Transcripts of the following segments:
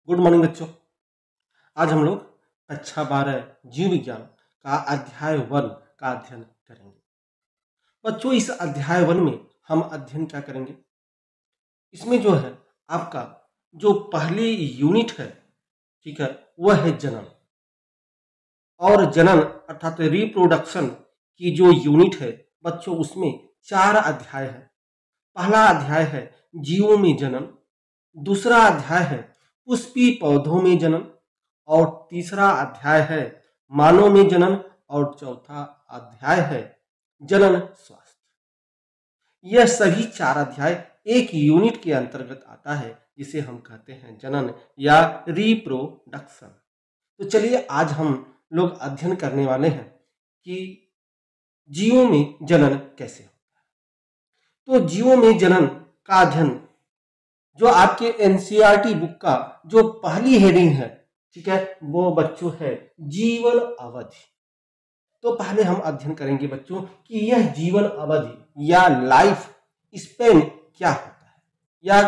Good morning बच्चों। आज हम लोग कक्षा 12 जीव विज्ञान का अध्याय 1 का अध्ययन करेंगे। बच्चों, इस अध्याय 1 में हम अध्ययन क्या करेंगे? इसमें जो है आपका जो पहली यूनिट है, ठीक है, वह है जनन। और जनन अर्थात रिप्रोडक्शन की जो यूनिट है बच्चों, उसमें 4 अध्याय है। पहला अध्याय है जीवों में जनन, दूसरा अध्याय है पुष्पी पौधों में जनन, और तीसरा अध्याय है मानव में जनन, और चौथा अध्याय है जनन स्वास्थ्य। यह सभी 4 अध्याय एक यूनिट के अंतर्गत आता है, जिसे हम कहते हैं जनन या रिप्रोडक्शन। तो चलिए आज हम लोग अध्ययन करने वाले हैं कि जीवों में जनन कैसे होता है। तो जीवों में जनन का अध्ययन जो आपके एनसीईआरटी बुक का जो पहली हेडिंग है, ठीक है, वो बच्चों है जीवन अवधि। तो पहले हम अध्ययन करेंगे बच्चों कि यह जीवन अवधि या लाइफ स्पेन क्या होता है या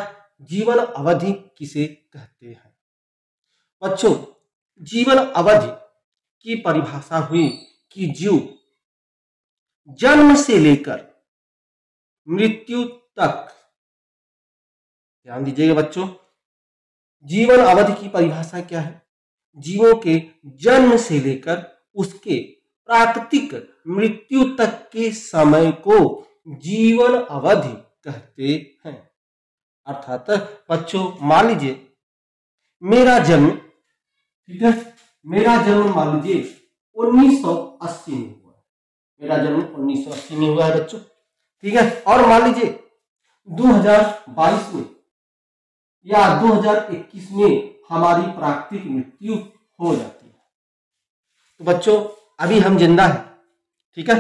जीवन अवधि किसे कहते हैं। बच्चों, जीवन अवधि की परिभाषा हुई कि जीव जन्म से लेकर मृत्यु तक, ध्यान दीजिएगा बच्चों, जीवन अवधि की परिभाषा क्या है? जीवों के जन्म से लेकर उसके प्राकृतिक मृत्यु तक के समय को जीवन अवधि कहते हैं। अर्थात बच्चों मान लीजिए मेरा जन्म, ठीक है, मेरा जन्म मान लीजिए 1980 में हुआ है। मेरा जन्म 1980 में हुआ है बच्चों, ठीक है। और मान लीजिए 2022 में या 2021 में हमारी प्राकृतिक मृत्यु हो जाती है। तो बच्चों अभी हम जिंदा हैं, ठीक है,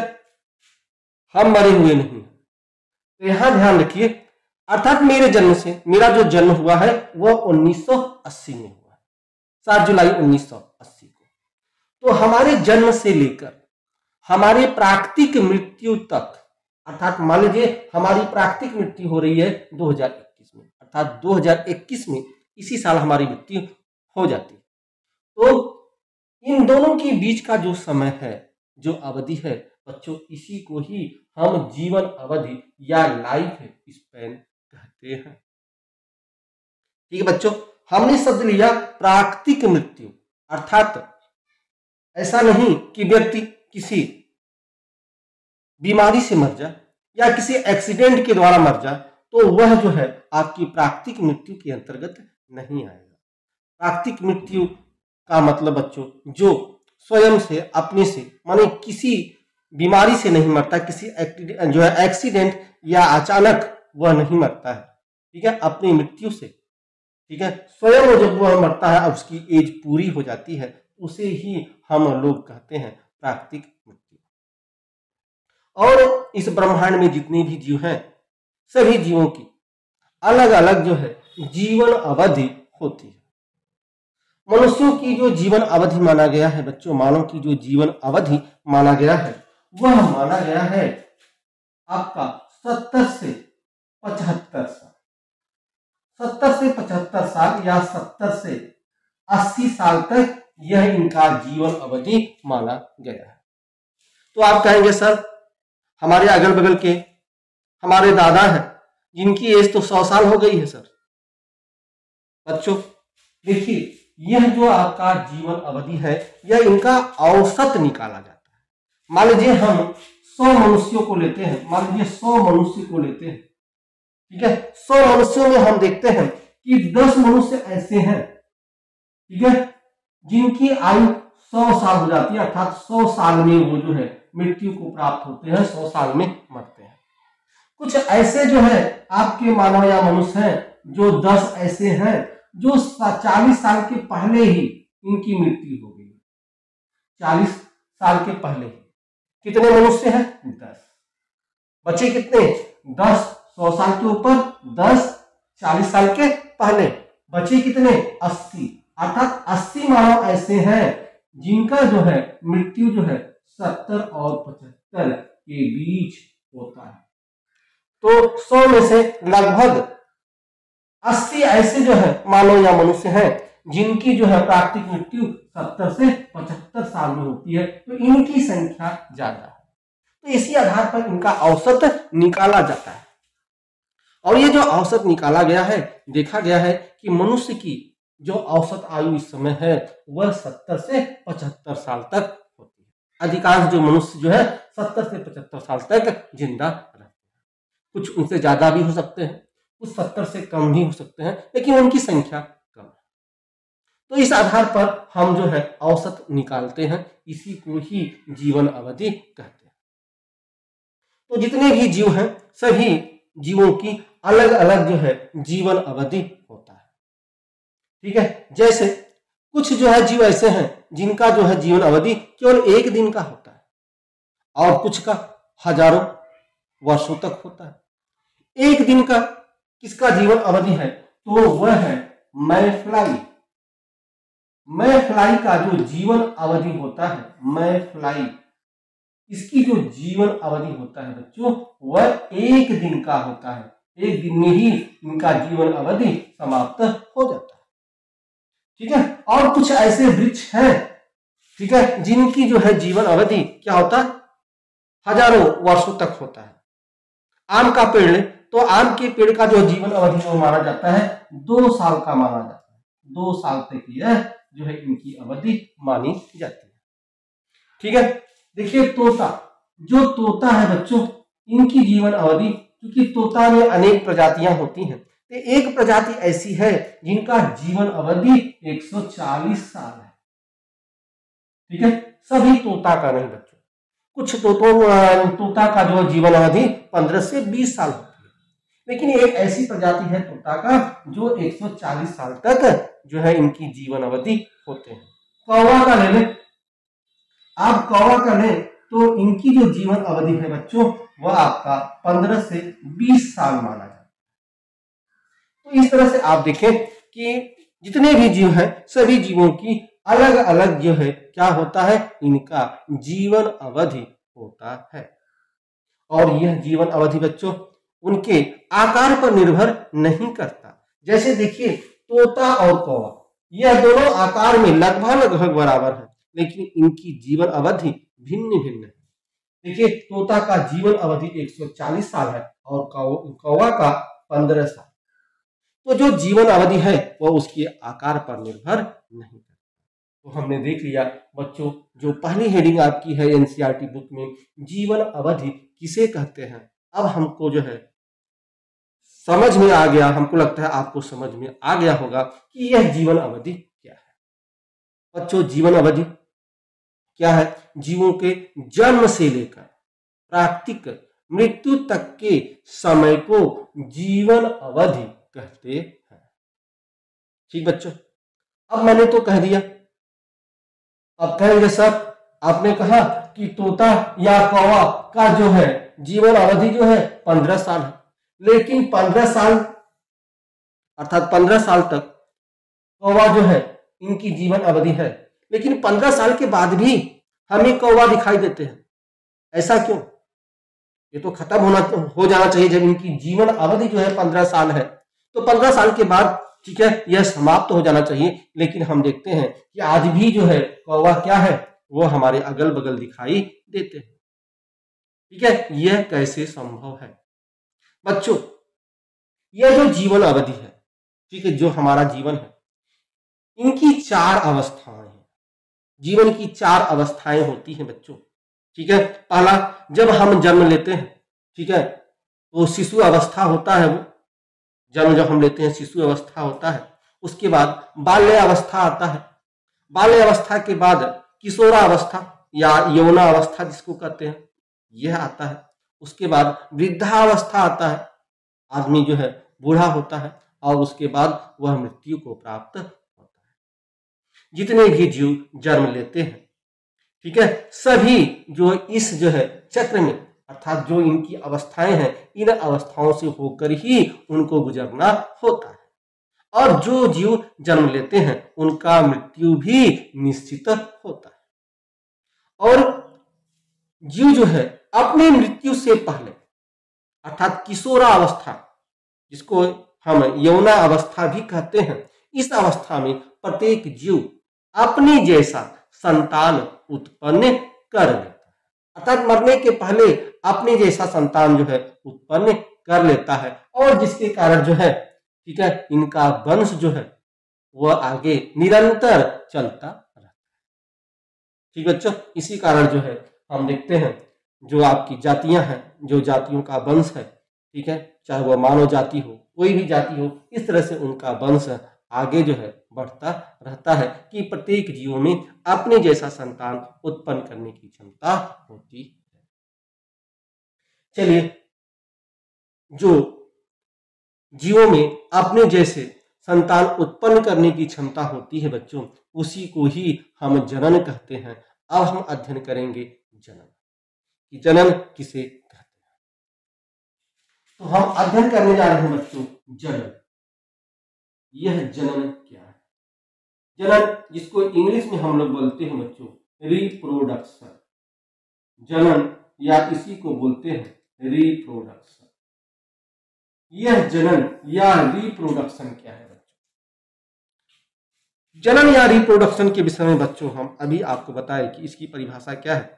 हम मरे हुए नहीं। तो यहां ध्यान रखिए, अर्थात मेरे जन्म से, मेरा जो जन्म हुआ है वह 1980 में हुआ है, 7 जुलाई 1980 को। तो हमारे जन्म से लेकर हमारे प्राकृतिक मृत्यु तक, अर्थात मान लीजिए हमारी प्राकृतिक मृत्यु हो रही है 2021 में, अर्थात 2021 में इसी साल हमारी मृत्यु हो जाती है। तो इन दोनों के बीच का जो समय है, जो अवधि है बच्चों, इसी को ही हम जीवन अवधि या लाइफ स्पैन कहते हैं। ठीक है बच्चों, हमने शब्द लिया प्राकृतिक मृत्यु, अर्थात ऐसा नहीं कि व्यक्ति किसी बीमारी से मर जाए या किसी एक्सीडेंट के द्वारा मर जाए, तो वह जो है आपकी प्राकृतिक मृत्यु के अंतर्गत नहीं आएगा। प्राकृतिक मृत्यु का मतलब बच्चों जो स्वयं से, अपने से, माने किसी बीमारी से नहीं मरता, किसी जो है एक्सीडेंट या अचानक वह नहीं मरता है, ठीक है, अपनी मृत्यु से, ठीक है, स्वयं जब वह मरता है, अब उसकी एज पूरी हो जाती है, उसे ही हम लोग कहते हैं प्राकृतिक मृत्यु। और इस ब्रह्मांड में जितने भी जीव हैं, सभी जीवों की अलग अलग जो है जीवन अवधि होती है। मनुष्यों की जो जीवन अवधि माना गया है बच्चों, मानव की जो जीवन अवधि माना गया है, वह माना गया है आपका 70 से 75 साल। 70 से 75 साल या 70 से 80 साल तक यह इनका जीवन अवधि माना गया है। तो आप कहेंगे सर, हमारे अगल बगल के हमारे दादा हैं जिनकी एज तो 100 साल हो गई है सर। बच्चों देखिए, यह जो आपका जीवन अवधि है, यह इनका औसत निकाला जाता है। मान लीजिए हम 100 मनुष्यों को लेते हैं, मान लीजिए 100 मनुष्य को लेते हैं, ठीक है, 100 मनुष्यों में हम देखते हैं कि 10 मनुष्य ऐसे हैं, ठीक है, जिनकी आयु 100 साल हो जाती है, अर्थात 100 साल में वो जो है मृत्यु को प्राप्त होते हैं, 100 साल में मरते हैं। कुछ ऐसे जो है आपके मानव या मनुष्य हैं, जो 10 ऐसे हैं जो 40 साल के पहले ही इनकी मृत्यु हो गई। 40 साल के पहले ही कितने मनुष्य हैं? 10। बचे कितने? 10। 100 साल के ऊपर 10, 40 साल के पहले बचे कितने? 80। अर्थात 80 मानव ऐसे हैं जिनका जो है मृत्यु जो है 70 और 75 के बीच होता है। तो 100 में से लगभग 80 ऐसे जो है मानव या मनुष्य हैं जिनकी जो है प्राकृतिक मृत्यु 70 से 75 साल में होती है, तो इनकी संख्या ज्यादा है। तो इसी आधार पर इनका औसत निकाला जाता है। और ये जो औसत निकाला गया है, देखा गया है कि मनुष्य की जो औसत आयु इस समय है वह 70 से 75 साल तक होती है। अधिकांश जो मनुष्य जो है 70 से 75 साल तक जिंदा रहते हैं। कुछ उनसे ज्यादा भी हो सकते हैं, कुछ 70 से कम भी हो सकते हैं, लेकिन उनकी संख्या कम है। तो इस आधार पर हम जो है औसत निकालते हैं, इसी को ही जीवन अवधि कहते हैं। तो जितने भी जीव हैं सभी जीवों की अलग अलग जो है जीवन अवधि होता है, ठीक है। जैसे कुछ जो है जीव ऐसे हैं जिनका जो है जीवन अवधि केवल 1 दिन का होता है, और कुछ का हजारों वर्षों तक होता है। 1 दिन का किसका जीवन अवधि है, तो वह है मैफ्लाई। मैफ्लाई का जो जीवन अवधि होता है, मैफ्लाई, इसकी जो जीवन अवधि होता है बच्चों, वह 1 दिन का होता है। 1 दिन में ही इनका जीवन अवधि समाप्त हो जाता है, ठीक है। और कुछ ऐसे वृक्ष हैं, ठीक है, जिनकी जो है जीवन अवधि क्या होता है, हजारों वर्षों तक होता है। आम का पेड़ ले तो आम के पेड़ का जो जीवन अवधि वो माना जाता है 2 साल का माना जाता है। 2 साल तक यह जो है इनकी अवधि मानी जाती है, ठीक है। देखिए तोता, जो तोता है बच्चों, इनकी जीवन अवधि, क्योंकि तोता में अनेक प्रजातियां होती हैं, तो एक प्रजाति ऐसी है जिनका जीवन अवधि 140 साल है, ठीक है। सभी तोता का नहीं बच्चों, कुछ तोता का जो जीवन अवधि 15 से 20 साल होती है, लेकिन एक ऐसी प्रजाति है तोता का जो 140 साल तक जो है इनकी जीवन अवधि होते हैं। कौवा का ले लें, आप कौवा का लें तो इनकी जो जीवन अवधि है बच्चों वह आपका 15 से 20 साल माना जाता है। तो इस तरह से आप देखें कि जितने भी जीव हैं सभी जीवों की अलग अलग जो है क्या होता है, इनका जीवन अवधि होता है। और यह जीवन अवधि बच्चों उनके आकार पर निर्भर नहीं करता। जैसे देखिए तोता और कौवा, यह दोनों आकार में लगभग बराबर है, लेकिन इनकी जीवन अवधि भिन्न भिन्न है। देखिए तोता का जीवन अवधि 140 साल है और कौवा का 15 साल। तो जो जीवन अवधि है वह उसके आकार पर निर्भर नहीं करता। तो हमने देख लिया बच्चों, जो पहली हेडिंग आपकी है एनसीईआरटी बुक में, जीवन अवधि किसे कहते हैं। अब हमको जो है समझ में आ गया, हमको लगता है आपको समझ में आ गया होगा कि यह जीवन अवधि क्या है। बच्चों जीवन अवधि क्या है, जीवों के जन्म से लेकर प्राकृतिक मृत्यु तक के समय को जीवन अवधि कहते हैं, ठीक बच्चों। अब मैंने तो कह दिया, अब कहेंगे सर आपने कहा कि तोता या कौवा का जो है जीवन अवधि जो है 15 साल है, लेकिन 15 साल अर्थात 15 साल तक कौवा जो है इनकी जीवन अवधि है, लेकिन 15 साल के बाद भी हमें कौवा दिखाई देते हैं। ऐसा क्यों? ये तो खत्म हो जाना चाहिए। जब इनकी जीवन अवधि जो है 15 साल है तो 15 साल के बाद ठीक है यह समाप्त हो जाना चाहिए, लेकिन हम देखते हैं कि आज भी जो है कौवा क्या है वो हमारे अगल बगल दिखाई देते हैं, ठीक है। यह कैसे संभव है बच्चों? यह जो जीवन अवधि है, ठीक है, जो हमारा जीवन है, इनकी 4 अवस्थाएं हैं। जीवन की 4 अवस्थाएं होती हैं बच्चों, ठीक है। पहला, जब हम जन्म लेते हैं, ठीक है, तो शिशु अवस्था होता है, वो जन्म जब हम लेते हैं शिशु अवस्था होता है। उसके बाद बाल्य अवस्था आता है, बाल्य अवस्था के बाद किशोरावस्था या यौना अवस्था जिसको कहते हैं यह आता है। उसके बाद वृद्धावस्था आता है, आदमी जो है बूढ़ा होता है, और उसके बाद वह मृत्यु को प्राप्त होता है। जितने भी जीव जन्म लेते हैं, ठीक है, सभी जो इस जो है चक्र में अर्थात जो इनकी अवस्थाएं हैं, इन अवस्थाओं से होकर ही उनको गुजरना होता है। और जो जीव जन्म लेते हैं उनका मृत्यु भी निश्चित होता है। और जीव जो है अपनी मृत्यु से पहले अर्थात किशोरावस्था जिसको हम यौना अवस्था भी कहते हैं, इस अवस्था में प्रत्येक जीव अपने जैसा संतान उत्पन्न कर लेता है, अर्थात मरने के पहले अपने जैसा संतान जो है उत्पन्न कर लेता है, और जिसके कारण जो है, ठीक है, इनका वंश जो है वह आगे निरंतर चलता रहता है। ठीक बच्चों, इसी कारण जो है हम देखते हैं जो आपकी जातियां हैं, जो जातियों का वंश है, ठीक है, चाहे वह मानव जाति हो, कोई भी जाति हो, इस तरह से उनका वंश आगे जो है बढ़ता रहता है कि प्रत्येक जीव में अपने जैसा संतान उत्पन्न करने की क्षमता होती है। चलिए, जो जीवों में अपने जैसे संतान उत्पन्न करने की क्षमता होती है बच्चों, उसी को ही हम जनन कहते हैं। अब हम अध्ययन करेंगे जनन, कि जनन किसे कहते हैं। तो हम अध्ययन करने जा रहे हैं बच्चों जनन। यह जनन क्या है? जनन, जिसको इंग्लिश में हम लोग बोलते हैं बच्चों रिप्रोडक्शन, जनन या इसी को बोलते हैं रिप्रोडक्शन। यह जनन या रिप्रोडक्शन क्या है बच्चों? जनन या रिप्रोडक्शन के विषय में बच्चों हम अभी आपको बताएं कि इसकी परिभाषा क्या है।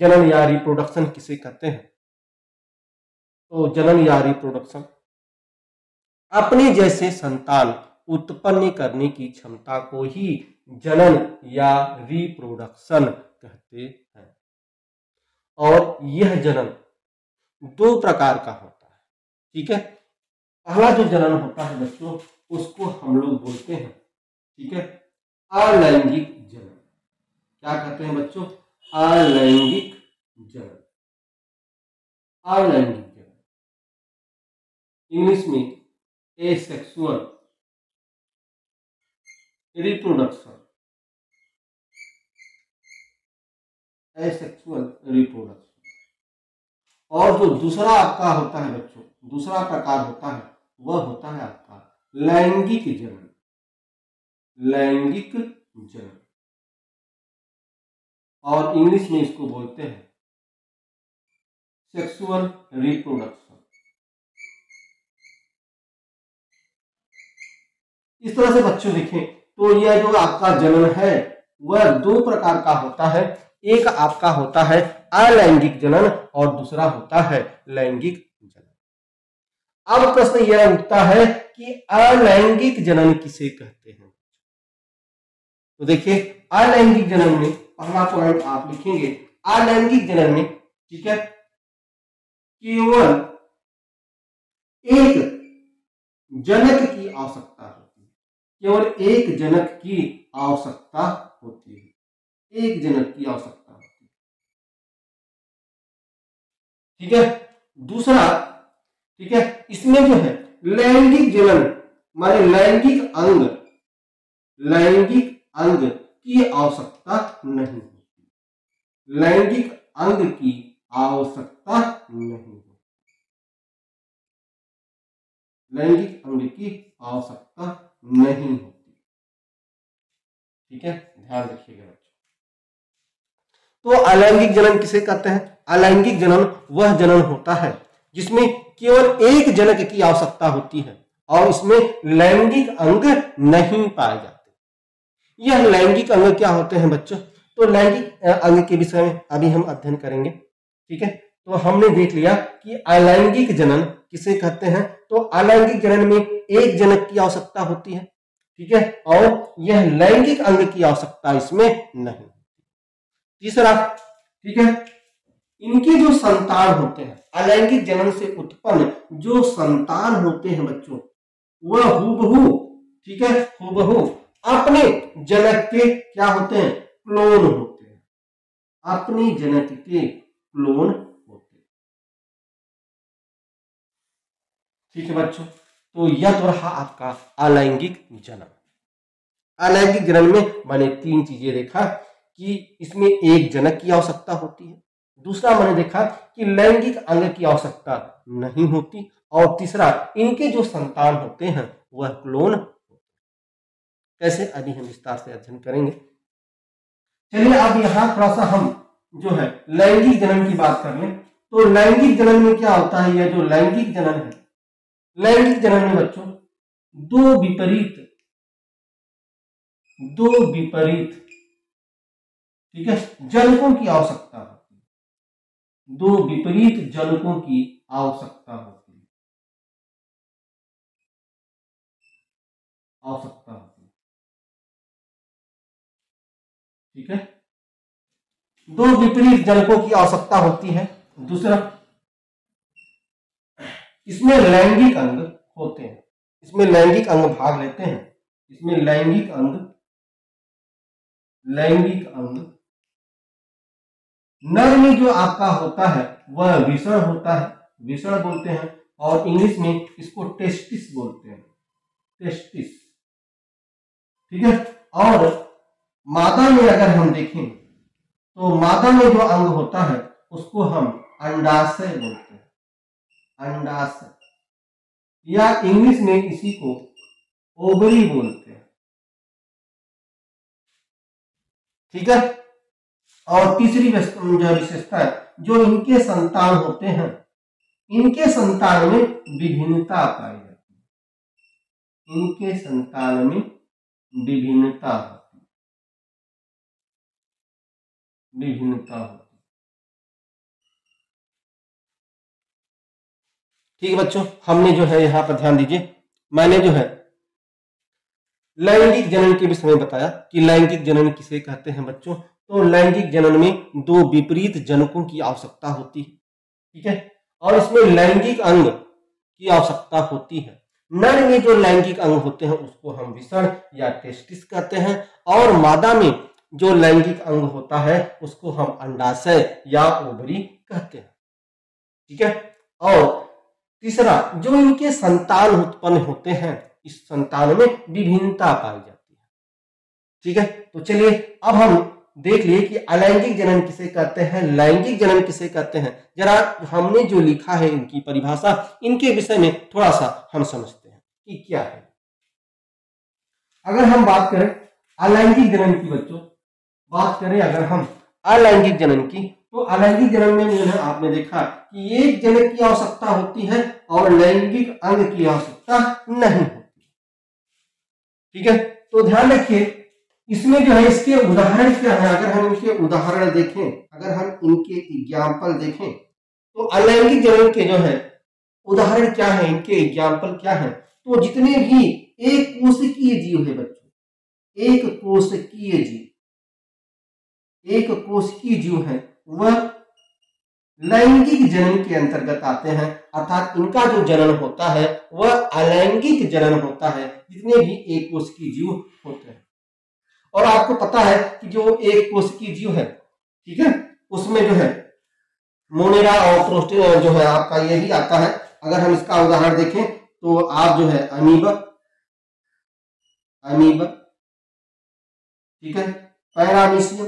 जनन या रिप्रोडक्शन किसे कहते हैं? तो जनन या रिप्रोडक्शन अपने जैसे संतान उत्पन्न करने की क्षमता को ही जनन या रिप्रोडक्शन कहते हैं। और यह जनन दो प्रकार का होता है, ठीक है। पहला जो जनन होता है बच्चों, उसको हम लोग बोलते हैं, ठीक है, अलैंगिक जनन। क्या कहते हैं बच्चों? अलैंगिक जनन। अलैंगिक जनन, इंग्लिश में एसेक्सुअल रिप्रोडक्शन, एसेक्सुअल रिप्रोडक्शन। और जो दूसरा आपका होता है बच्चों, दूसरा प्रकार होता है, वह होता है आपका लैंगिक जनन। लैंगिक जनन, और इंग्लिश में इसको बोलते हैं सेक्सुअल रिप्रोडक्शन। इस तरह से बच्चों देखें तो यह जो आपका जनन है वह दो प्रकार का होता है। एक आपका होता है अलैंगिक जनन और दूसरा होता है लैंगिक जनन। अब प्रश्न यह उठता है कि अलैंगिक जनन किसे कहते हैं? तो देखिए, अलैंगिक जनन में पहला पॉइंट आप लिखेंगे, अलैंगिक जनन में, ठीक है, केवल एक जनक की आवश्यकता होती है। केवल एक जनक की आवश्यकता होती है, एक जनक की आवश्यकता होती है, ठीक है। दूसरा, ठीक है, इसमें जो है लैंगिक जनन माने लैंगिक अंग, लैंगिक अंग की आवश्यकता नहीं होती। लैंगिक अंग की आवश्यकता नहीं होती, लैंगिक अंग की आवश्यकता नहीं होती, ठीक है, ध्यान रखिएगा बच्चों। तो अलैंगिक जनन किसे कहते हैं? अलैंगिक जनन वह जनन होता है जिसमें केवल एक जनक की आवश्यकता होती है और इसमें लैंगिक अंग नहीं पाए जाते। यह लैंगिक अंग क्या होते हैं बच्चों? तो लैंगिक अंग के विषय में अभी हम अध्ययन करेंगे, ठीक है। तो हमने देख लिया कि अलैंगिक जनन किसे कहते हैं। तो अलैंगिक जनन में एक जनक की आवश्यकता होती है, ठीक है, और यह लैंगिक अंग की आवश्यकता इसमें नहीं। तीसरा, ठीक है, इनके जो संतान होते हैं, अलैंगिक जनन से उत्पन्न जो संतान होते हैं बच्चों, वह हूबहू, ठीक है, हूबहू अपने जनक के क्या होते हैं? क्लोन होते हैं, अपने जनक के क्लोन होते हैं, ठीक है बच्चों। तो यह तो रहा आपका अलैंगिक जनन। अलैंगिक जनन में मैंने तीन चीजें देखा कि इसमें एक जनक की आवश्यकता होती है, दूसरा मैंने देखा कि लैंगिक अंग की आवश्यकता नहीं होती, और तीसरा इनके जो संतान होते हैं वह क्लोन होते हैं। कैसे, अभी हम विस्तार से अध्ययन करेंगे। चलिए अब यहां थोड़ा सा हम जो है लैंगिक जनन की बात कर लें। तो लैंगिक जनन में क्या होता है? यह जो लैंगिक जनन है, लैंगिक जनन में बच्चों दो विपरीत दो विपरीत, ठीक है, जनकों की आवश्यकता होती है। दो विपरीत जनकों की आवश्यकता होती है, ठीक है, दो विपरीत जनकों की आवश्यकता होती है। दूसरा, इसमें लैंगिक अंग होते हैं, इसमें लैंगिक अंग भाग लेते हैं। इसमें लैंगिक अंग नर में जो आपका होता है वह विषण होता है, विषण बोलते हैं, और इंग्लिश में इसको टेस्टिस बोलते हैं, टेस्टिस, ठीक है। और मादा में अगर हम देखें तो मादा में जो अंग होता है उसको हम अंडाशय बोलते हैं, अंडाशय, या इंग्लिश में इसी को ओवरी बोलते हैं, ठीक है। और तीसरी जो विशेषता है, जो इनके संतान होते हैं, इनके संतान में विभिन्नता पाई जाती है, इनके संतान में विभिन्नता होती है, ठीक है बच्चों। हमने जो है यहाँ पर ध्यान दीजिए, मैंने जो है लैंगिक जनन के विषय में बताया कि लैंगिक जनन किसे कहते हैं बच्चों। तो लैंगिक जनन में दो विपरीत जनकों की आवश्यकता होती है, ठीक है, और इसमें लैंगिक अंग की आवश्यकता होती है। नर में जो लैंगिक अंग होते हैं उसको हम विषण या टेस्टिस कहते हैं, और मादा में जो लैंगिक अंग होता है उसको हम अंडाशय या ओवरी कहते हैं, ठीक है। और तीसरा, जो इनके संतान उत्पन्न होते हैं, इस संतान में विभिन्नता पाई जाती है, ठीक है। तो चलिए अब हम देख लिए कि अलैंगिक जनन किसे कहते हैं, लैंगिक जनन किसे कहते हैं। जरा हमने जो लिखा है इनकी परिभाषा, इनके विषय में थोड़ा सा हम समझते हैं कि क्या है। अगर हम बात करें अलैंगिक जनन की बच्चों, बात करें अगर हम अलैंगिक जनन की, तो अलैंगिक जनन में जो है आपने देखा कि एक जनक की आवश्यकता होती है और लैंगिक अंग की आवश्यकता नहीं होती, ठीक है। तो ध्यान रखिए, इसमें जो है इसके उदाहरण क्या है। अगर हम इनके उदाहरण देखें, अगर हम इनके एग्जाम्पल देखें, तो अलैंगिक जनन के जो है उदाहरण क्या है, इनके एग्जाम्पल क्या है। तो जितने भी एक कोशिकीय जीव है बच्चों, एक कोशिकीय जीव है, वह लैंगिक जनन के अंतर्गत आते हैं, अर्थात इनका जो जनन होता है वह अलैंगिक जनन होता है, जितने भी एक कोशिकीय जीव होते हैं। और आपको पता है कि जो एक कोशिकीय जीव है, ठीक है, उसमें जो है मोनेरा और प्रोस्टेरा जो है आपका ये भी आता है। अगर हम इसका उदाहरण देखें तो आप जो है अमीबा, ठीक है, पैरामीशियम,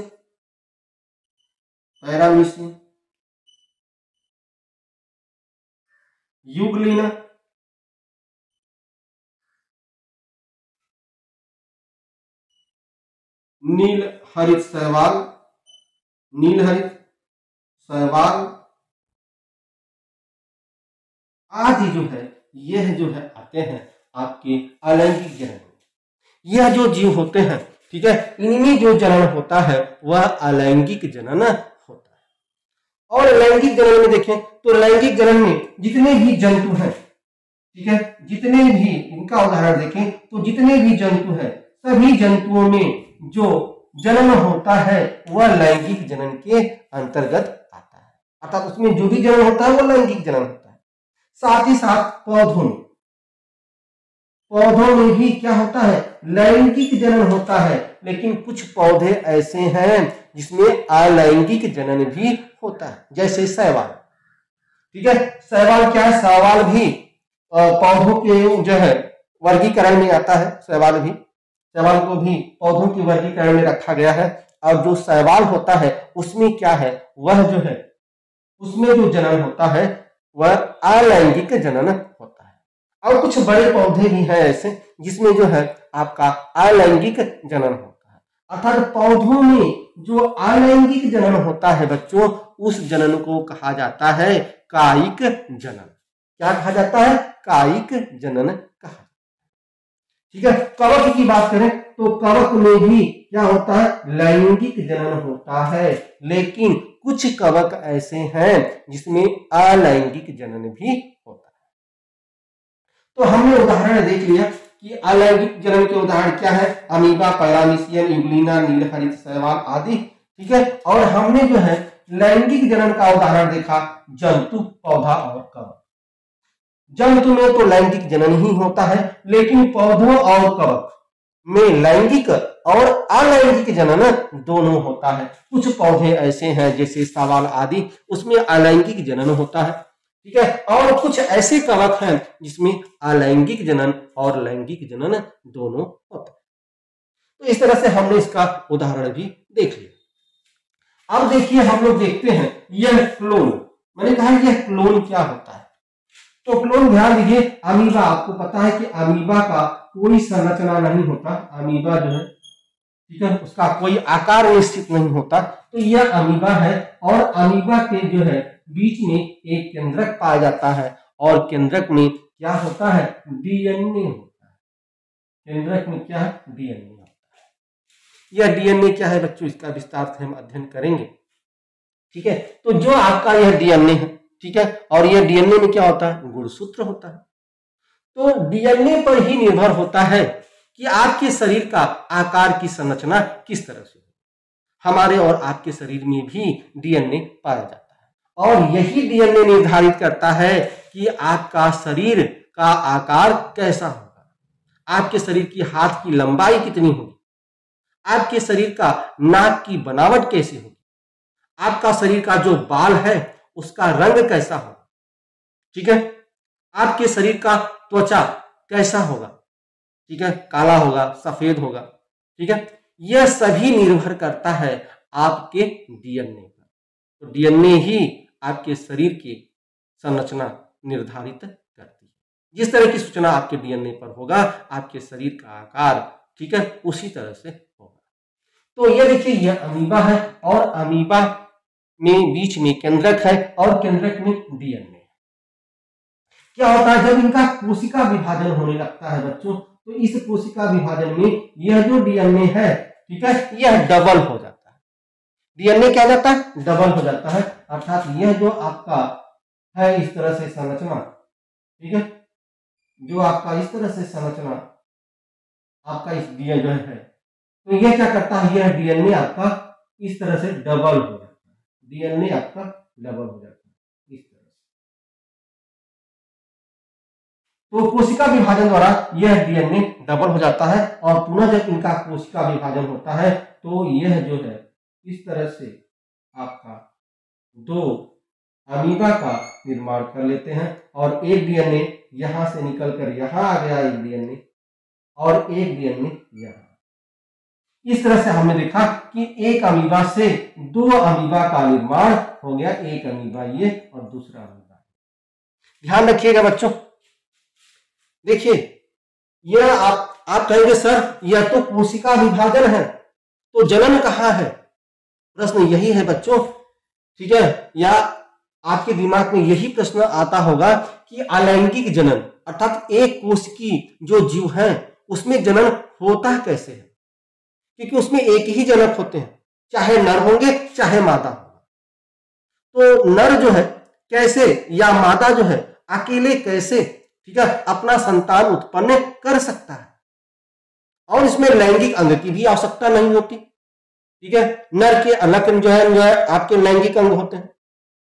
यूग्लिना, नील हरित शैवाल आदि जो है, यह जो है आते हैं आपके अलैंगिक जनन में। यह जो जीव होते हैं, ठीक है, इनमें जो जनन होता है वह अलैंगिक जनन होता है। और लैंगिक जनन में देखें तो लैंगिक जनन में जितने भी जंतु हैं, ठीक है, जितने भी इनका उदाहरण देखें तो जितने भी जंतु हैं, सभी जंतुओं में जो जनन होता है वह लैंगिक जनन के अंतर्गत आता है, अर्थात उसमें जो भी जनन होता है वह लैंगिक जनन होता है। साथ ही साथ पौधों में भी क्या होता है, लैंगिक जनन होता है, लेकिन कुछ पौधे ऐसे हैं जिसमें अलैंगिक जनन भी होता है, जैसे शैवाल, ठीक है। शैवाल क्या है, शैवाल भी पौधों के जो है वर्गीकरण में आता है। शैवाल को भी पौधों के वर्गीकरण में रखा गया है। और जो शैवाल होता है उसमें क्या है, वह जो है उसमें जो जनन होता है वह अलैंगिक जनन होता है। और कुछ बड़े पौधे भी हैं ऐसे जिसमें जो है आपका अलैंगिक जनन होता है, अर्थात पौधों में जो अलैंगिक जनन होता है बच्चों, उस जनन को कहा जाता है कायिक जनन। क्या कहा जाता है, कायिक जनन कहा, ठीक है। कवक की बात करें तो कवक में भी क्या होता है, लैंगिक जनन होता है, लेकिन कुछ कवक ऐसे हैं जिसमें अलैंगिक जनन भी होता है। तो हमने उदाहरण देख लिया कि अलैंगिक जनन के उदाहरण क्या है, अमीबा, पैरामीशियम, यूग्लिना, नीलहरित शैवाल आदि। ठीक है। और हमने जो है लैंगिक जनन का उदाहरण देखा, जंतु, पौधा और कवक। जंतु में तो लैंगिक जनन ही होता है, लेकिन पौधों और कवक में लैंगिक और अलैंगिक जनन दोनों होता है। कुछ पौधे ऐसे हैं जैसे शैवाल आदि, उसमें अलैंगिक जनन होता है। ठीक है। और कुछ ऐसे कवक हैं जिसमें अलैंगिक जनन और लैंगिक जनन दोनों होता है। तो इस तरह से हमने इसका उदाहरण भी देख लिया। अब देखिए हम लोग देखते हैं यह क्लोन, मैंने कहा यह क्लोन क्या होता है। तो क्लोन ध्यान दीजिए, अमीबा, आपको पता है कि अमीबा का कोई संरचना नहीं होता, अमीबा जो है, ठीक है, उसका कोई आकार निश्चित नहीं होता। तो यह अमीबा है और अमीबा के जो है बीच में एक केंद्रक पाया जाता है और केंद्रक में क्या होता है, डीएनए होता है। केंद्रक में क्या है, डीएनए होता है। यह डीएनए क्या है बच्चों, इसका विस्तार से हम अध्ययन करेंगे। ठीक है। तो जो आपका यह डीएनए है, ठीक है, और यह डीएनए में क्या होता है, गुणसूत्र होता है। तो डीएनए पर ही निर्भर होता है कि आपके शरीर का आकार की संरचना किस तरह से। हमारे और आपके शरीर में भी डीएनए पाया जाता है और यही डीएनए निर्धारित करता है कि आपका शरीर का आकार कैसा होगा, आपके शरीर की हाथ की लंबाई कितनी होगी, आपके शरीर का नाक की बनावट कैसी होगी, आपका शरीर का जो बाल है उसका रंग कैसा होगा। ठीक है। आपके शरीर का त्वचा कैसा होगा, ठीक है, काला होगा, सफेद होगा। ठीक है। यह सभी निर्भर करता है आपके डीएनए पर। तो डीएनए ही आपके शरीर की संरचना निर्धारित करती है। जिस तरह की सूचना आपके डीएनए पर होगा, आपके शरीर का आकार, ठीक है, उसी तरह से होगा। तो यह देखिए, यह अमीबा है और अमीबा में बीच में केंद्रक है और केंद्रक में डीएनए। क्या होता है, जब इनका कोशिका विभाजन होने लगता है बच्चों, तो इस कोशिका विभाजन में यह जो डीएनए है, ठीक है, यह डबल हो जाता है। डीएनए क्या जाता है, डबल हो जाता है। अर्थात यह जो आपका है इस तरह से संरचना, ठीक है, जो आपका इस तरह से संरचना आपका इस डीएनए जो है, तो यह क्या करता है, यह डीएनए आपका इस तरह से डबल हो जाता है। डीएनए आपका डबल हो जाता है इस तरह से। तो कोशिका विभाजन द्वारा यह डीएनए डबल हो जाता है और पुनः जब इनका कोशिका विभाजन होता है तो यह जो है इस तरह से आपका दो अमीबा का निर्माण कर लेते हैं और एक डीएनए यहां से निकलकर यहां आ गया, एक डीएनए और एक डीएनए यहां। इस तरह से हमने देखा कि एक अमीबा से दो अमीबा का निर्माण हो गया, एक अमीबा ये और दूसरा अमीबा। ध्यान रखिएगा बच्चों। देखिए, यह आप कहेंगे सर यह तो कोशिका विभाजन है, तो जनन कहाँ है? प्रश्न यही है बच्चों, ठीक है, या आपके दिमाग में यही प्रश्न आता होगा कि अलैंगिक जनन अर्थात एक कोशिकी जो जीव है उसमें जनन होता कैसे है? क्योंकि उसमें एक ही जनक होते हैं, चाहे नर होंगे चाहे मादा होगा। तो नर जो है कैसे या मादा जो है अकेले कैसे, ठीक है, अपना संतान उत्पन्न कर सकता है? और इसमें लैंगिक अंग की भी आवश्यकता नहीं होती। ठीक है, नर के अलग जो है आपके लैंगिक अंग होते हैं,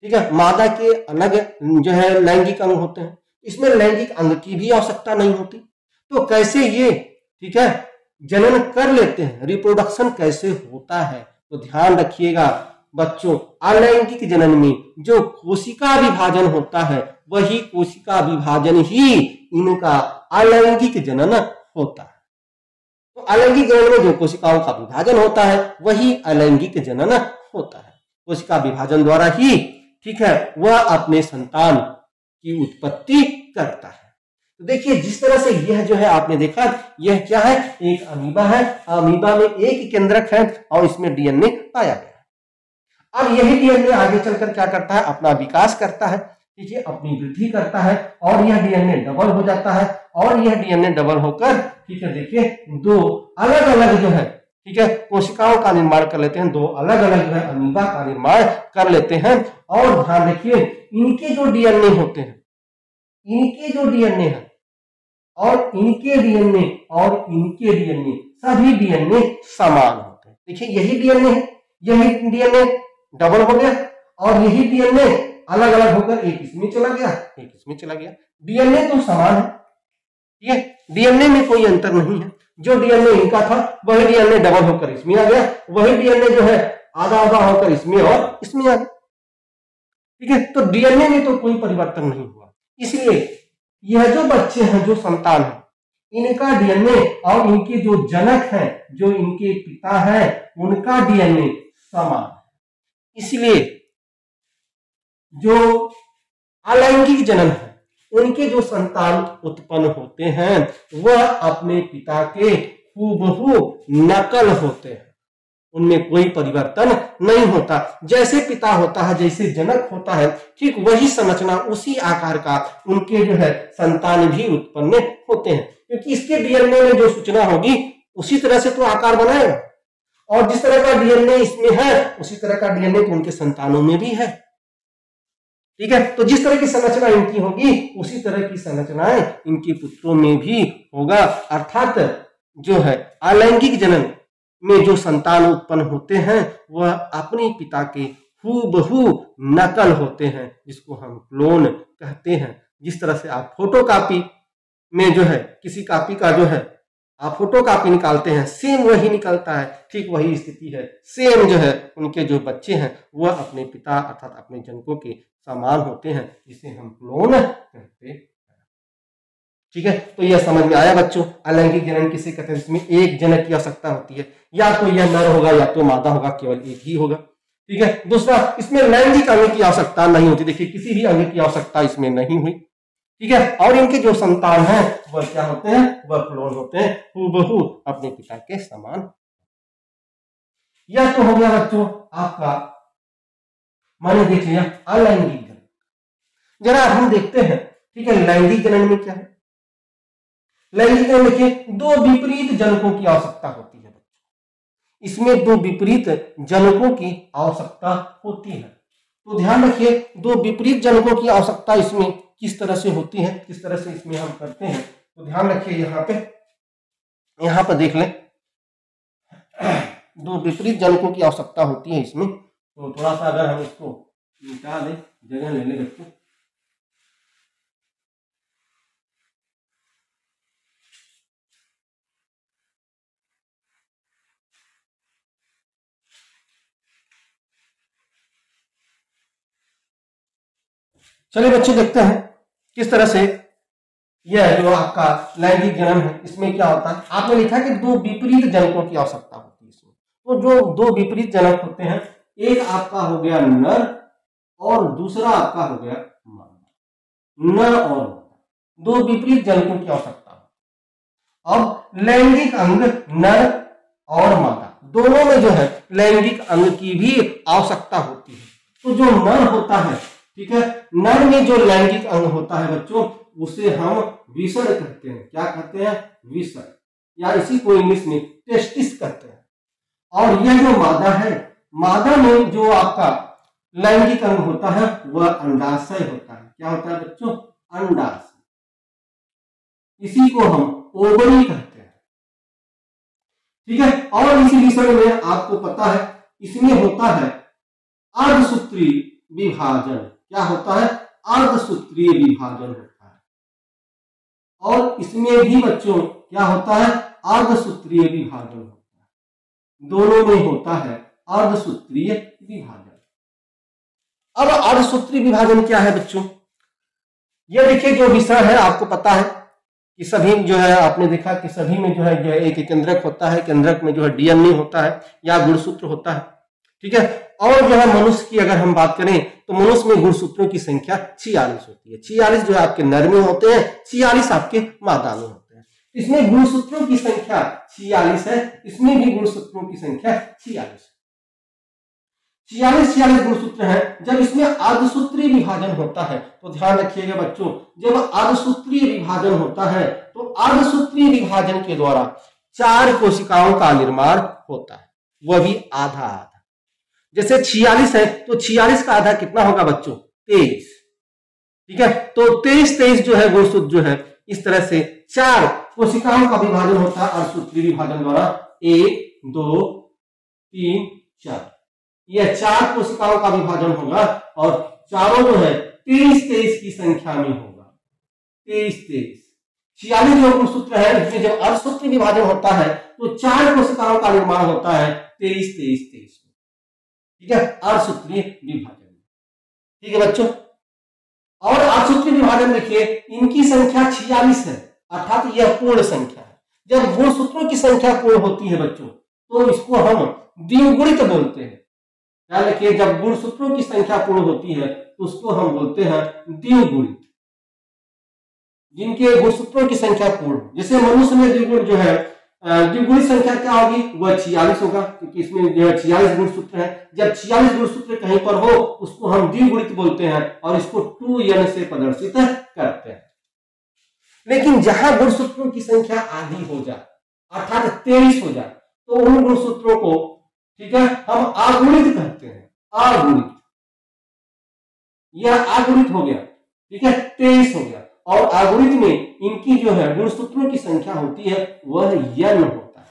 ठीक है, मादा के अलग जो है लैंगिक अंग होते हैं। इसमें लैंगिक अंग की भी आवश्यकता नहीं होती। तो कैसे ये, ठीक है, जनन कर लेते हैं, रिप्रोडक्शन कैसे होता है? तो ध्यान रखिएगा बच्चों, अलैंगिक जनन में जो कोशिका विभाजन होता है वही कोशिका विभाजन ही इनका अलैंगिक जनन होता है। तो अलैंगिक जनन में जो कोशिकाओं का विभाजन होता है वही अलैंगिक जनन होता है। कोशिका विभाजन द्वारा ही, ठीक है, वह अपने संतान की उत्पत्ति करता है। तो देखिए, जिस तरह से यह जो है आपने देखा, यह क्या है, एक अमीबा है। अमीबा में एक केंद्रक है और इसमें डीएनए पाया गया है। अब यही डीएनए आगे चलकर क्या करता है, अपना विकास करता है। ठीक है, अपनी वृद्धि करता है और यह डीएनए डबल हो जाता है और यह डीएनए डबल होकर, ठीक है, देखिए दो अलग अलग जो है, ठीक है, कोशिकाओं का निर्माण कर लेते हैं, दो अलग अलग जो है अमीबा का निर्माण कर लेते हैं। और ध्यान रखिए, इनके जो डीएनए होते हैं, इनके जो डीएनए है और इनके डीएनए और इनके डीएनए, सभी डीएनए समान होते हैं। देखिए यही डीएनए है, यही डीएनए डबल हो गया और यही डीएनए अलग अलग होकर एक इसमें चला गया, एक इसमें चला गया। डीएनए तो समान है, ठीक है, डीएनए में कोई अंतर नहीं है। जो डीएनए इनका था वही डीएनए डबल होकर इसमें आ गया, वही डीएनए जो है आधा आधा होकर इसमें और इसमें आ गया, ठीक है। तो डीएनए में तो कोई परिवर्तन नहीं हुआ, इसलिए यह जो बच्चे हैं, जो संतान है, इनका डीएनए और इनके जो जनक हैं, जो इनके पिता हैं, उनका डीएनए समान है। इसलिए जो अलैंगिक जनन है, उनके जो संतान उत्पन्न होते हैं वह अपने पिता के हूबहू नकल होते हैं, उनमें कोई परिवर्तन नहीं होता। जैसे पिता होता है, जैसे जनक होता है, ठीक वही संरचना, उसी आकार का उनके जो है संतान भी उत्पन्न होते हैं, क्योंकि इसके डीएनए में जो सूचना होगी उसी तरह से तो आकार बनाएगा और जिस तरह का डीएनए इसमें है उसी तरह का डीएनए तो उनके संतानों में भी है, ठीक है। तो जिस तरह की संरचना इनकी होगी उसी तरह की संरचनाएं इनके पुत्रों में भी होगा। अर्थात जो है अलैंगिक जनन में जो संतान उत्पन्न होते हैं वह अपने पिता के हूबहू नकल होते हैं, जिसको हम क्लोन कहते हैं। जिस तरह से आप फोटोकॉपी में जो है किसी कॉपी का जो है आप फोटोकॉपी निकालते हैं, सेम वही निकलता है, ठीक वही स्थिति है। सेम जो है उनके जो बच्चे हैं वह अपने पिता अर्थात अपने जनकों के समान होते हैं, जिसे हम क्लोन कहते हैं, ठीक है। तो यह समझ में आया बच्चों, अलैंगिक जनन किसे कहते हैं, इसमें एक जनक की आवश्यकता होती है, या तो यह नर होगा या तो मादा होगा, केवल एक ही होगा, ठीक है। दूसरा, इसमें लैंगिक अंग की आवश्यकता नहीं होती, देखिए किसी भी अंग की आवश्यकता इसमें नहीं हुई, ठीक है। और इनके जो संतान हैं वह क्या होते हैं, वह क्लोन होते हैं, हूबहू अपने पिता के समान। यह तो हो गया बच्चों आपका, माने देख लिया अलैंगिक जनन। जरा हम देखते हैं, ठीक है, लैंगिक जनन में क्या है। लैंगिक जनन देखिए, दो विपरीत जनकों की आवश्यकता होती है बच्चों, इसमें दो विपरीत जनकों की आवश्यकता होती है। तो ध्यान रखिए, दो विपरीत जनकों की आवश्यकता इसमें किस तरह से होती है, किस तरह से इसमें हम करते हैं। तो ध्यान रखिए, यहाँ पे देख लें, दो विपरीत जनकों की आवश्यकता होती है इसमें। तो थोड़ा सा अगर हम इसको मिटा दें, जगह ले लें बच्चों, चलिए बच्चे देखते हैं किस तरह से यह जो आपका लैंगिक जनन है इसमें क्या होता है। आपने लिखा कि दो विपरीत जनकों की आवश्यकता होती है इसमें। तो जो दो विपरीत जनक होते हैं, एक आपका हो गया नर और दूसरा आपका हो गया मादा। नर और मादा, दो विपरीत जनकों की आवश्यकता होती है। अब लैंगिक अंग नर और मादा दोनों में जो है लैंगिक अंग की भी आवश्यकता होती है। तो जो नर होता है, ठीक है, नर में जो लैंगिक अंग होता है बच्चों, उसे हम विषण कहते हैं। क्या कहते हैं, विषण, या इसी को इंग्लिश में टेस्टिस कहते हैं। और यह जो मादा है, मादा में जो आपका लैंगिक अंग होता है वह अंडाशय होता है। क्या होता है बच्चों, अंडाशय, इसी को हम ओवरी कहते हैं, ठीक है। और इसी विषण में आपको पता है इसमें होता है अर्धसूत्रीय विभाजन। क्या होता है, अर्धसूत्रीय विभाजन होता है। और इसमें भी बच्चों क्या होता है, अर्धसूत्रीय विभाजन होता है। दोनों में होता है अर्धसूत्रीय विभाजन। अब अर्धसूत्रीय विभाजन क्या है बच्चों, ये देखिए जो विषय है आपको पता है कि सभी जो है आपने देखा कि सभी में जो है एक केंद्रक होता है, केंद्रक में जो है डीएनए होता है या गुणसूत्र होता है, ठीक है। और जो है मनुष्य की अगर हम बात करें तो मनुष्य में गुणसूत्रों की संख्या 46 होती है। 46 जो है आपके नर में होते हैं, 46 आपके मादा में होते हैं। इसमें गुणसूत्रों की संख्या 46 है, इसमें भी गुणसूत्रों की संख्या 46 है। 46 गुणसूत्र हैं। जब इसमें अर्धसूत्रीय विभाजन होता है तो ध्यान रखिएगा बच्चों, जब अर्धसूत्रीय विभाजन होता है तो अर्धसूत्रीय विभाजन के द्वारा 4 कोशिकाओं का निर्माण होता है, वह भी आधा आधा। जैसे 46 है तो 46 का आधा कितना होगा बच्चों? 23। ठीक है, तो 23 जो है गुणसूत्र जो है इस तरह से 4 कोशिकाओं का विभाजन होता है अर्धसूत्रीय विभाजन द्वारा। 1 2 3 4, यह 4 कोशिकाओं का विभाजन होगा और चारों जो है 23 की संख्या में होगा। 23 46 जो गुणसूत्र है इसमें जब अर्धसूत्रीय विभाजन होता है तो 4 कोशिकाओं का निर्माण होता है 23। ठीक है, अर्धसूत्रीय विभाजन। ठीक है बच्चों, और अर्धसूत्रीय विभाजन देखिए इनकी संख्या 46 है, अर्थात यह पूर्ण संख्या है। जब गुणसूत्रों की संख्या पूर्ण होती है बच्चों तो इसको हम द्विगुणित बोलते हैं। ध्यान रखिए, जब गुणसूत्रों की संख्या पूर्ण होती है तो उसको हम बोलते हैं द्विगुणित। जिनके गुणसूत्रों की संख्या पूर्ण, जैसे मनुष्य में द्विगुण जो है द्विगुणित संख्या क्या होगी? वह 46 होगा, क्योंकि इसमें जो है 46 गुणसूत्र है। जब 46 गुणसूत्र कहीं पर हो उसको हम द्विगुणित बोलते हैं और इसको 2n से प्रदर्शित करते हैं। लेकिन जहां गुणसूत्रों की संख्या आधी हो जाए अर्थात 23 हो जाए तो उन गुणसूत्रों को, ठीक है, हम अगुणित कहते हैं। अगुणित, यह अगुणित हो गया। ठीक है, 23 हो गया। और अगुणित में इनकी जो है गुणसूत्रों की संख्या होती है वह n होता है,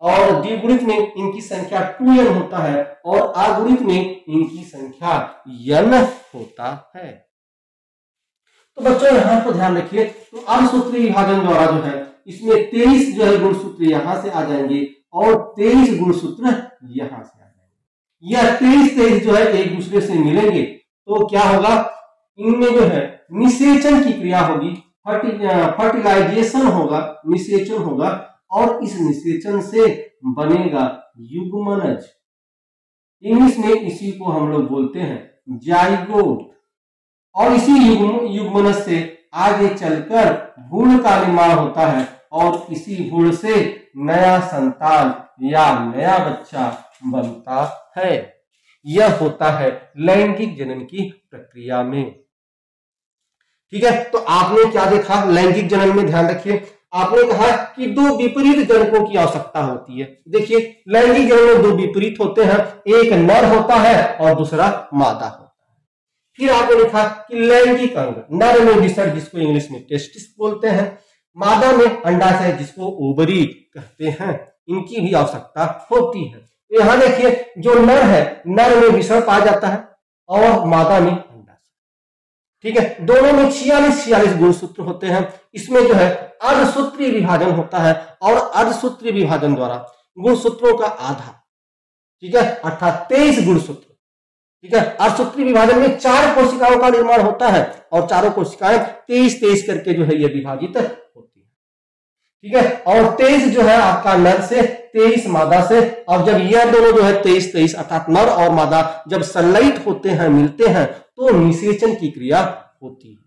और द्विगुणित में इनकी संख्या 2n होता है और अगुणित में इनकी संख्या n होता है। तो बच्चों यहां पर ध्यान रखिए, तो अर्धसूत्रीय विभाजन द्वारा जो है इसमें 23 जो है गुणसूत्र यहां से आ जाएंगे और 23 गुणसूत्र यहां से आ जाएंगे। यह 23 जो है एक दूसरे से मिलेंगे तो क्या होगा? इनमें जो है निषेचन की क्रिया होगी, फर्टिलाइजेशन होगा, निषेचन होगा, और इस निषेचन से बनेगा युग्मनज। इंग्लिश में इसी को हम लोग बोलते हैं जाइगोट। और इसी युग्मनज से आगे चलकर भ्रूण का निर्माण होता है और इसी भ्रूण से नया संतान या नया बच्चा बनता है। यह होता है लैंगिक जनन की प्रक्रिया में। ठीक है, तो आपने क्या देखा लैंगिक जनन में? ध्यान रखिए, आपने कहा कि 2 विपरीत जनकों की आवश्यकता होती है। देखिए लैंगिक जनन में 2 विपरीत होते हैं, एक नर होता है और दूसरा मादा होता है। फिर आपने लिखा कि लैंगिक अंग, नर में विसर्ज जिसको इंग्लिश में टेस्टिस बोलते हैं, मादा में अंडाशय जिसको ओवरी कहते हैं, इनकी भी आवश्यकता होती है। तो यहां देखिए जो नर है, नर में विसर्ज पाया जाता है और मादा में अंडाशय। ठीक है, दोनों में 46 गुणसूत्र होते हैं। इसमें जो है अर्धसूत्रीय विभाजन होता है और अर्धसूत्रीय विभाजन द्वारा गुणसूत्रों का आधा, ठीक है, अर्थात 23 गुणसूत्र। ठीक है, अर्धसूत्रीय विभाजन में 4 कोशिकाओं का निर्माण होता है और चारों कोशिकाएं 23 करके जो है ये विभाजित होती है। ठीक है, और 23 जो है आपका नर से, 23 मादा से। और जब यह दोनों जो है 23 अर्थात नर और मादा जब संलयित होते हैं, मिलते हैं, तो निषेचन की क्रिया होती है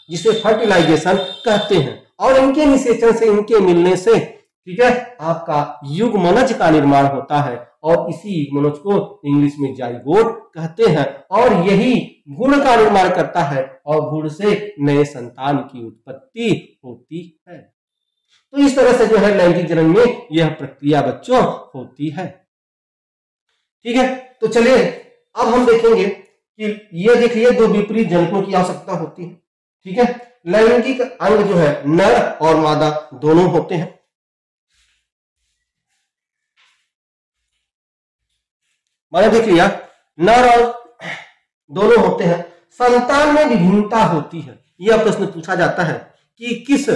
जिसे फर्टिलाइजेशन कहते हैं। और इनके निषेचन से, इनके मिलने से, ठीक है, आपका युग्मनज का निर्माण होता है और इसी युग्मनज को इंग्लिश में जाइगोट कहते हैं। और यही भ्रूण का निर्माण करता है और भ्रूण से नए संतान की उत्पत्ति होती है। तो इस तरह से जो है लैंगिक जनन में यह प्रक्रिया बच्चों होती है। ठीक है, तो चलिए अब हम देखेंगे कि ये देखिए 2 विपरीत जनकों की आवश्यकता होती है। ठीक है, लैंगिक अंग जो है नर और मादा दोनों होते हैं। मैंने देख लिया नर और दोनों होते हैं। संतान में विभिन्नता होती है। यह प्रश्न पूछा जाता है कि किस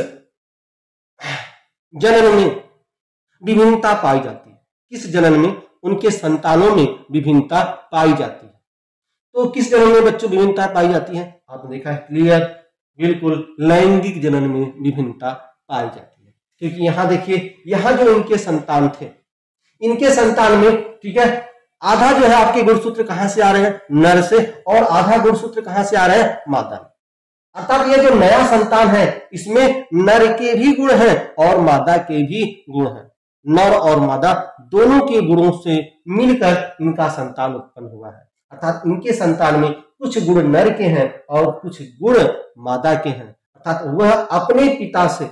जनन में विभिन्नता पाई जाती है, किस जनन में उनके संतानों में विभिन्नता पाई जाती है। तो किस जनन में बच्चों विभिन्नता पाई जाती है? आपने देखा है क्लियर, बिल्कुल लैंगिक जनन में विभिन्नता पाई जाती है। क्योंकि यहां देखिए, यहां जो इनके संतान थे, इनके संतान में, ठीक है, आधा जो है आपके गुणसूत्र कहां से आ रहे हैं? नर से, और आधा गुणसूत्र कहां से आ रहे हैं? मादा। अर्थात ये जो नया संतान है इसमें नर के भी गुण हैं और मादा के भी गुण हैं। नर और मादा दोनों के गुणों से मिलकर इनका संतान उत्पन्न हुआ है। अर्थात इनके संतान में कुछ गुण नर के हैं और कुछ गुण मादा के हैं। अर्थात वह अपने पिता से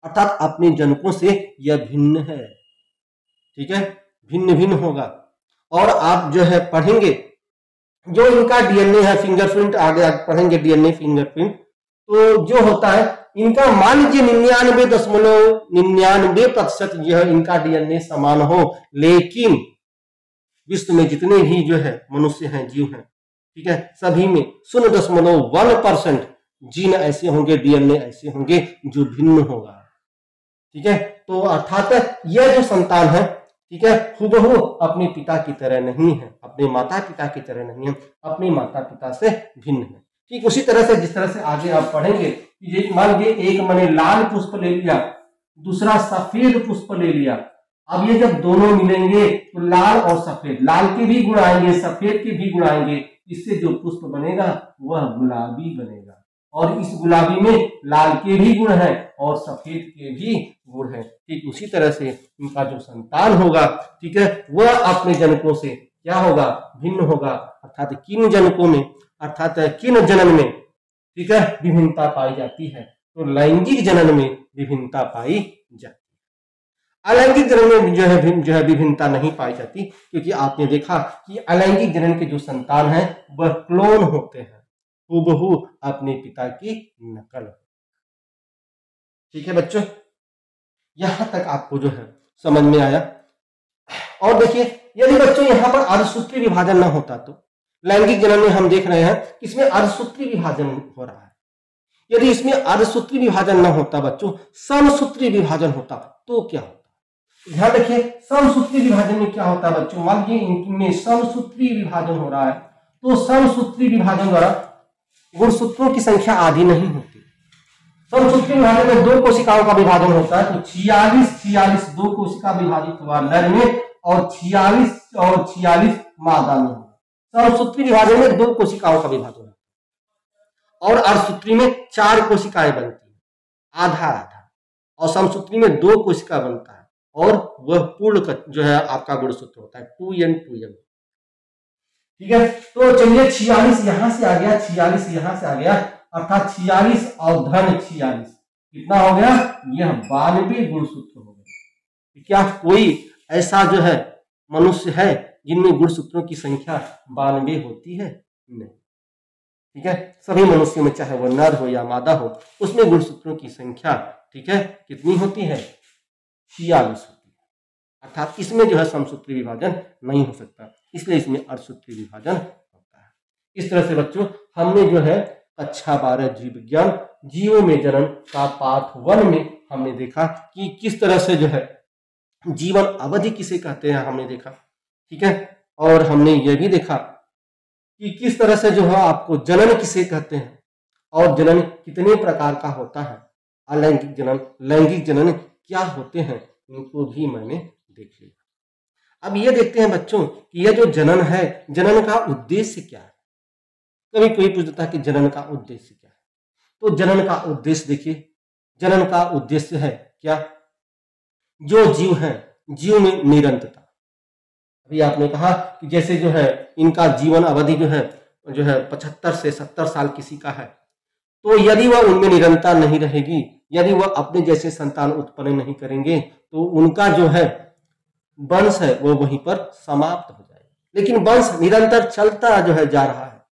अर्थात अपने जनकों से यह भिन्न है। ठीक है, भिन्न भिन्न होगा। और आप जो है पढ़ेंगे जो इनका डीएनए है, फिंगरप्रिंट आगे आप पढ़ेंगे डीएनए फिंगरप्रिंट, तो जो होता है इनका मान लीजिए 99.99% यह इनका डीएनए समान हो, लेकिन विश्व में जितने भी जो है मनुष्य हैं, जीव हैं, ठीक है, सभी में 0.1% जीन ऐसे होंगे, डीएनए ऐसे होंगे जो भिन्न होगा। ठीक है, तो अर्थात यह जो संतान है, ठीक है, हुबहू अपने पिता की तरह नहीं है, अपने माता पिता की तरह नहीं है, अपने माता पिता से भिन्न है। ठीक उसी तरह से जिस तरह से आगे आप पढ़ेंगे कि मान लीजिए एक मैंने लाल पुष्प ले लिया, दूसरा सफेद पुष्प ले लिया। अब ये जब दोनों मिलेंगे तो लाल और सफेद, लाल के भी गुण आएंगे, सफेद के भी गुण आएंगे, इससे जो पुष्प बनेगा वह गुलाबी बनेगा। और इस गुलाबी में लाल के भी गुण है और सफेद के भी गुण है। ठीक उसी तरह से इनका जो संतान होगा, ठीक है, वह अपने जनकों से क्या होगा, भिन्न होगा। अर्थात किन जनकों में, अर्थात किन जनन में, ठीक है, विभिन्नता पाई जाती है, तो लैंगिक जनन में विभिन्नता पाई जाती है। अलैंगिक जनन में जो है विभिन्नता नहीं पाई जाती, क्योंकि आपने देखा कि अलैंगिक जनन के जो संतान है वह क्लोन होते हैं, हुबहू अपने पिता की नकल। ठीक है बच्चों, यहां तक आपको जो है समझ में आया। और देखिए यदि बच्चों यहां पर अर्धसूत्री विभाजन न होता तो लैंगिक जनन में हम देख रहे हैं कि इसमें अर्धसूत्री विभाजन हो रहा है। यदि इसमें अर्धसूत्री विभाजन न होता बच्चों, समसूत्री विभाजन होता तो क्या होता? ध्यान रखिए, समसूत्री विभाजन में क्या होता है बच्चों, मान लीजिए इनमें समसूत्री विभाजन हो रहा है, तो समसूत्री विभाजन द्वारा गुणसूत्रों की संख्या आधी नहीं होती। समसूत्री विभाजन में दो कोशिकाओं का विभाजन होता है, तो 46 दो कोशिका विभाजित हुआ नर में और 46 मादा में। समसूत्री विभाजन में दो कोशिकाओं का विभाजन होता है और अर्धसूत्री में 4 कोशिकाएं बनती है, आधा आधा, और समसूत्री में 2 कोशिका बनता है और वह पूर्ण जो है आपका गुणसूत्र होता है 2n 2m। ठीक है, तो चलिए 46 यहां से आ गया, 46 यहां से आ गया, अर्थात 46 और धन 46 कितना हो गया, यह 92 गुणसूत्र हो गए। क्या कोई ऐसा जो है मनुष्य है जिनमें गुणसूत्रों की संख्या 92 होती है? नहीं। ठीक है, सभी मनुष्यों में चाहे वह नर हो या मादा हो, उसमें गुणसूत्रों की संख्या, ठीक है, कितनी होती है, 46 होती है। अर्थात इसमें जो है समसूत्री विभाजन नहीं हो सकता, इसलिए इसमें अर्धसूत्री विभाजन होता है। इस तरह से बच्चों हमने जो है कक्षा 12 जीव विज्ञान जीवों में जनन का पार्ट 1 में हमने देखा कि किस तरह से जो है जीवन अवधि किसे कहते हैं, हमने देखा। ठीक है, और हमने यह भी देखा कि किस तरह से जो है आपको जनन किसे कहते हैं और जनन कितने प्रकार का होता है, अलैंगिक जनन, लैंगिक जनन क्या होते हैं, इनको भी मैंने देख लिया। अब ये देखते हैं बच्चों कि यह जो जनन है, जनन का उद्देश्य क्या है। कभी कोई पूछता है कि जनन का उद्देश्य क्या है, तो जनन का उद्देश्य देखिए, जनन का उद्देश्य है क्या, जो जीव है, जीव में निरंतरता। अभी आपने कहा कि जैसे जो है इनका जीवन अवधि जो है 75 से 70 साल किसी का है, तो यदि वह उनमें निरंतरता नहीं रहेगी, यदि वह अपने जैसे संतान उत्पन्न नहीं करेंगे, तो उनका जो है वंश है वो वहीं पर समाप्त हो जाएगा। लेकिन वंश निरंतर चलता जो है जा रहा है।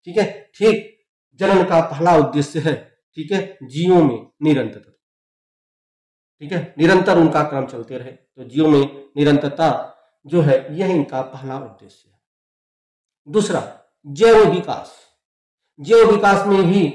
ठीक है, ठीक जनन का पहला उद्देश्य है, ठीक है, जीवों में निरंतरता। ठीक है, निरंतर उनका क्रम चलते रहे, तो जीवों में निरंतरता जो है यह इनका पहला उद्देश्य है। दूसरा जैव विकास, जैव विकास में भी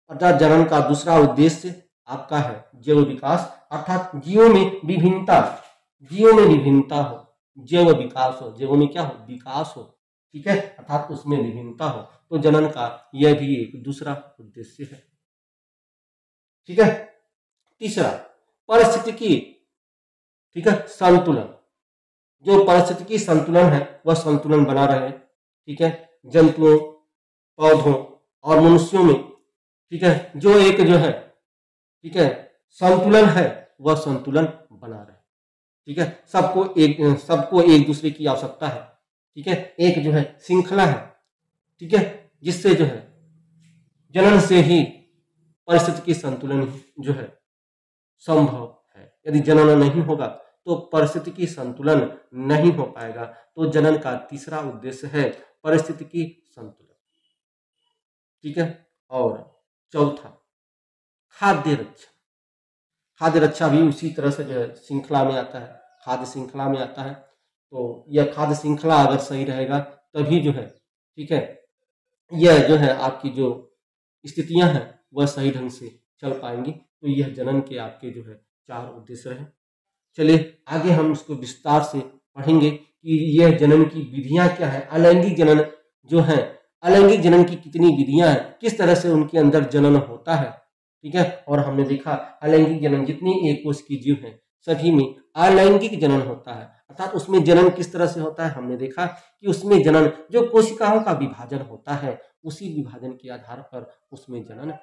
अर्थात जनन का दूसरा उद्देश्य आपका है जैव विकास, अर्थात जीवों में विभिन्नता, जीवों में विभिन्नता हो, जैव विकास हो, जैव में क्या हो, विकास हो। ठीक है, अर्थात उसमें विभिन्नता हो, तो जनन का यह भी एक दूसरा उद्देश्य है। ठीक है, तीसरा पारिस्थितिकी, ठीक है, संतुलन, जो पारिस्थितिकी संतुलन है वह संतुलन बना रहे। ठीक है, जंतुओं, पौधों और मनुष्यों में, ठीक है, जो एक जो है, ठीक है, संतुलन है वह संतुलन बना रहे। ठीक है, सबको एक दूसरे की आवश्यकता है। ठीक है, एक जो है श्रृंखला है। ठीक है, जिससे जो है जनन से ही परिस्थिति की संतुलन जो है संभव है। यदि जनन नहीं होगा तो परिस्थिति की संतुलन नहीं हो पाएगा। तो जनन का तीसरा उद्देश्य है परिस्थिति की संतुलन। ठीक है, और चौथा खाद्य रक्षा। खाद्य रक्षा भी उसी तरह से जो है श्रृंखला में आता है, खाद्य श्रृंखला में आता है। तो यह खाद्य श्रृंखला अगर सही रहेगा तभी जो है, ठीक है, यह जो है आपकी जो स्थितियां हैं वह सही ढंग से चल पाएंगी। तो यह जनन के आपके जो है 4 उद्देश्य रहे। चलिए आगे हम इसको विस्तार से पढ़ेंगे कि यह जनन की विधियां क्या है। अलैंगिक जनन जो है, अलैंगिक जनन की कितनी विधियां हैं, किस तरह से उनके अंदर जनन होता है। ठीक है, और हमने देखा अलैंगिक जनन जितनी एक कोश की जीव है सभी में अलैंगिक जनन होता है, अर्थात उसमें जनन किस तरह से होता है। हमने देखा कि उसमें जनन जो कोशिकाओं का विभाजन होता है उसी विभाजन के आधार पर उसमें जनन होता है।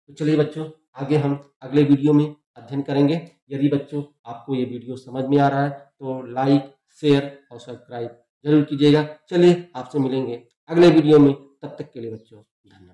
तो चलिए बच्चों, आगे हम अगले वीडियो में अध्ययन करेंगे। यदि बच्चों आपको ये वीडियो समझ में आ रहा है तो लाइक, शेयर और सब्सक्राइब जरूर कीजिएगा। चलिए आपसे मिलेंगे अगले वीडियो में, तब तक के लिए बच्चों धन्यवाद।